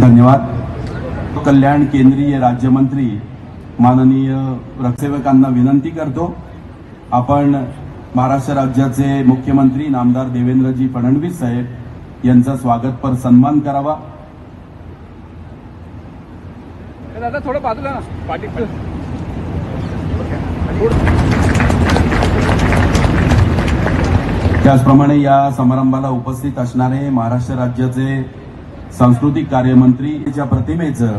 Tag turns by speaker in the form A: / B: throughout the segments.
A: धन्यवाद। कल्याण केंद्रीय राज्यमंत्री माननीय रक्षसेवकांना विनंती करतो, आपण महाराष्ट्र राज्याचे मुख्यमंत्री नामदार देवेंद्रजी फडणवीस साहेब यांचा स्वागतपर सन्मान करावा।
B: दादा थोडं बाजूला ना पाठी।
A: त्याचप्रमाणे या समारंभाला उपस्थित असणारे महाराष्ट्र राज्याचे सांस्कृतिक कार्यमंत्रीच्या प्रतिमेचं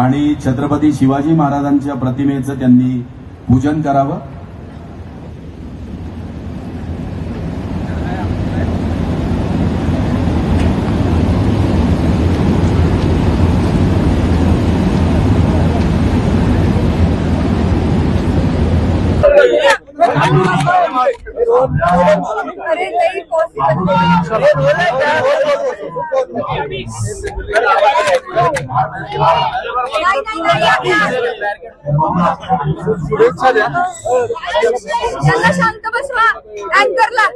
A: आणि छत्रपती शिवाजी महाराजांच्या प्रतिमेचं त्यांनी पूजन करावं।
C: शांत बसवा अँकरला।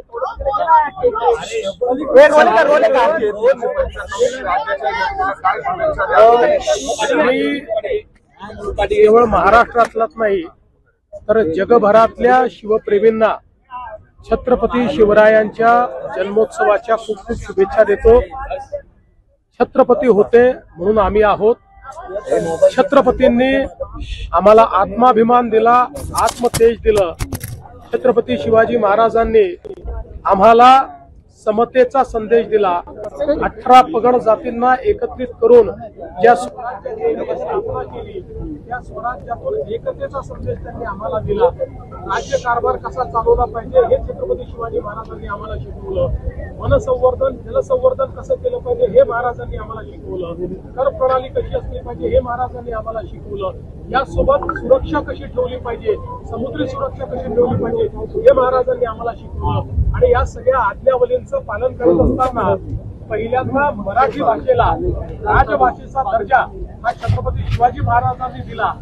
D: केवळ महाराष्ट्रातलाच नाही तर जगभरातल्या शिवप्रेमींना छत्रपती शिवरायांच्या जन्मोत्सवाच्या खूप खूप शुभेच्छा देतो। छत्रपती होते म्हणून आम्ही आहोत। छत्रपतींनी आम्हाला आत्माभिमान दिला, आत्मतेज दिलं। छत्रपती शिवाजी महाराजांनी आम्हाला समतेचा संदेश दिला। 18 पगड जातींना एकत्रित करून ज्या स्थापना केली त्या स्वराज्यातून एकतेचा संदेश त्यांनी आम्हाला दिला। राज्यकारभार कसा चालवला पाहिजे हे छत्रपती शिवाजी महाराजांनी आम्हाला शिकवलं। वनसंवर्धन जलसंवर्धन कसं केलं पाहिजे हे महाराजांनी आम्हाला शिकवलं। कर प्रणाली कशी असली पाहिजे हे महाराजांनी आम्हाला शिकवलं। यासोबत सुरक्षा कशी ठेवली पाहिजे, समुद्री सुरक्षा कशी ठेवली पाहिजे हे महाराजांनी आम्हाला शिकवलं। आणि या सगळ्या आज्ञावलींचं पालन करत असताना पहिल्यांदा मराठी भाषेला राजभाषेचा दर्जा हा छत्रपती शिवाजी महाराजांनी दिला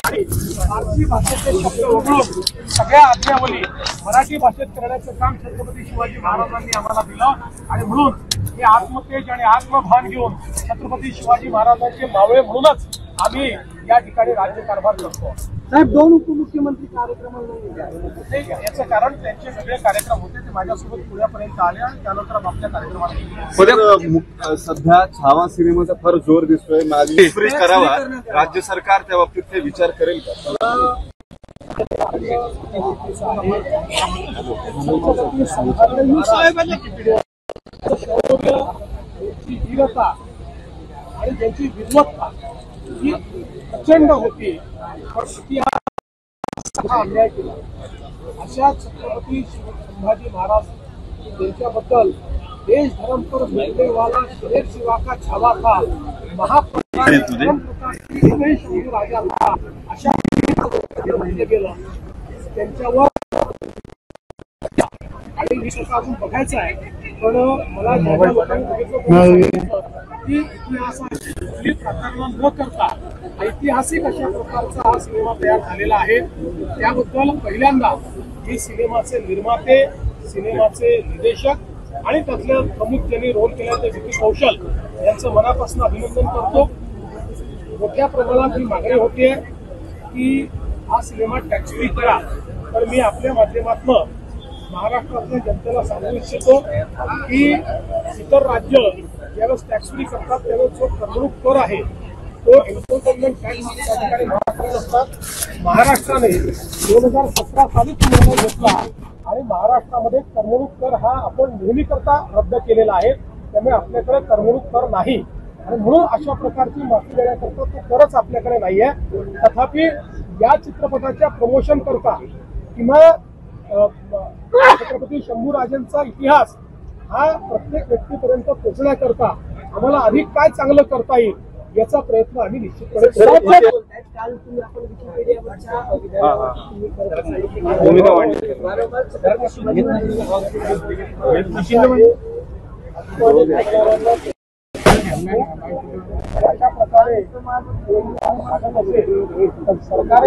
D: आणि फारसी भाषेचे शब्द वगळून सगळ्या आज्ञावली मराठी भाषेत करण्याचं काम छत्रपती शिवाजी महाराजांनी आम्हाला दिलं। आणि म्हणून हे आत्मतेज आणि आत्मभान घेऊन छत्रपती शिवाजी महाराजांचे मावळे म्हणूनच आम्ही या ठिकाणी राज्यकारभार करतो।
E: साहेब, 2 उपमुख्यमंत्री कार्यक्रमाला
D: याचं कारण त्यांचे सगळे कार्यक्रम होते ते माझ्यासोबत पुण्यापर्यंत आले आणि त्यानंतर आपल्या कार्यक्रमाला
F: सध्या छावा सिनेमाचा फार जोर दिसतोय, माझी करावा राज्य सरकार त्या बाबतीत ते विचार करेल का?
D: धीरता आणि त्यांची विद्वत्ता ही प्रचंड होती, पण इतिहास अन्याय केला। अशा छत्रपती संभाजी महाराज यांच्याबद्दल देश धर्म पर मिलने वाला शरीर शिवा का छावा था, शंभू राजा था, अशा गेलं त्यांच्यावर। आणि विषय अजून बघायचं आहे, पण मला की इतिहासाची प्रकरण न करता ऐतिहासिक अशा प्रकारचा हा सिनेमा तयार झालेला आहे। त्याबद्दल पहिल्यांदा ही सिनेमाचे निर्माते, सिनेमाचे निर्देशक आणि त्यातल्या प्रमुख ज्यांनी रोल केला ते विकी कौशल यांचं मनापासून अभिनंदन करतो। मोठ्या प्रमाणात ही मागणी होतीये की हा सिनेमा टॅक्स फ्री करा, तर मी आपल्या माध्यमातून महाराष्ट्रातल्या जनतेला सांगू इच्छितो की इतर राज्य ज्यावेळेस टॅक्स फ्री करतात त्यावेळेस जो करमणूक कर आहे तो एन्फोर्समेंट टॅक्स त्या ठिकाणी असतात। महाराष्ट्राने 2017 सालीच निर्णय घेतला आणि महाराष्ट्रामध्ये करमणूक कर हा आपण नेहमीकरता रद्द केलेला आहे, त्यामुळे आपल्याकडे करमणूक कर नाही आणि म्हणून अशा प्रकारची माफी देण्याकरता तो करच आपल्याकडे नाहीये। तथापि या चित्रपटाच्या प्रमोशन करता किंवा छत्रपती शंभू राजांचा इतिहास हा प्रत्येक व्यक्तीपर्यंत पोहोचण्याकरता आम्हाला अधिक काय चांगलं करता येईल याचा प्रयत्न आम्ही निश्चितपणे करू।
E: काल तुम्ही आपण विकिपीडियावरच्या
D: अशा प्रकारे सरकार